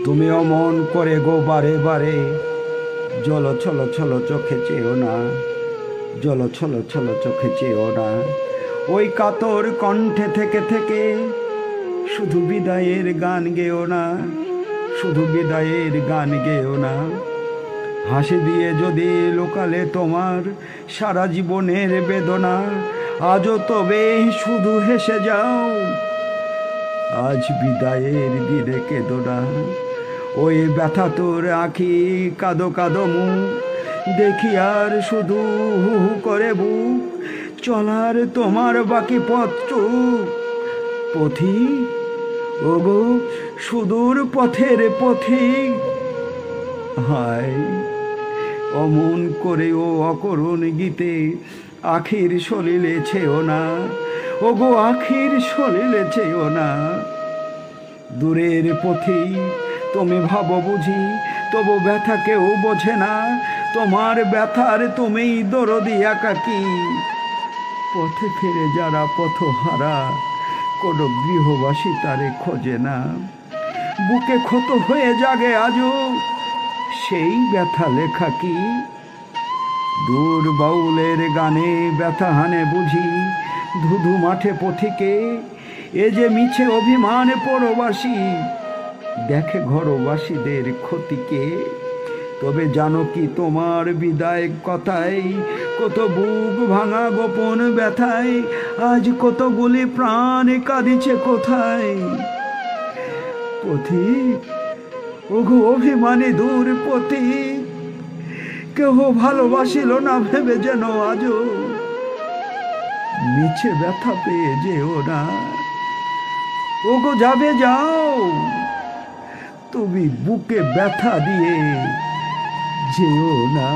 তুমি অমন করে গো বারে বারে জল ছলো ছলো চোখে চেয়েও না, জল ছলো ছলো চোখে চেয়েও না। ওই কাতর কণ্ঠে থেকে থেকে শুধু বিদায়ের গান গেও না, শুধু বিদায়ের গান গেও না। হাসি দিয়ে যদি লোকালে তোমার সারা জীবনের বেদনা, আজও তবে শুধু হেসে যাও, আজ বিদায়ের দিনে কেঁদো না। ওই ব্যথা তোর আঁখি কাঁদো কাঁদো মুখ দেখি আর শুধু হু হু করে বুক, চলার তোমার বাকি পথ চুপ পথিক, ওগো সুদূর পথের পথিক। হায় অমন করে ও অকরুণ গীতে আখির সলিলে ছেও না, ওগো আখির সলিলে ছেও না। দূরের পথি তুমি ভাবো বুঝি, তবু ব্যথা কেউ বোঝে না, তোমার ব্যথার তুমিই দরদি একাকী। পথে ফিরে যারা পথহারা, কোনো গৃহবাসী তারে খোঁজে না। বুকে ক্ষত হয়ে জাগে আজও সেই ব্যথা লেখা কি, দূর বাউলের গানে ব্যথা হানে বুঝি ধুধু মাঠে পথিকে। এ যে মিছে অভিমান পরবাসী, দেখে ঘরবাসীদের ক্ষতিকে। তবে জানো কি তোমার বিদায় কথায় কত বুক ভাঙা গোপন ব্যথায়, আজ কতগুলি প্রাণ কাঁদিছে কোথায়। পথিক ওগো অভিমানী দূর পথিক, কেহ ভালোবাসিল না ভেবে যেন আজও মিছে ব্যথা পেয়ে যেও না। ওগো যাবে যাও, তুমি বুকে ব্যথা দিয়ে যেও না।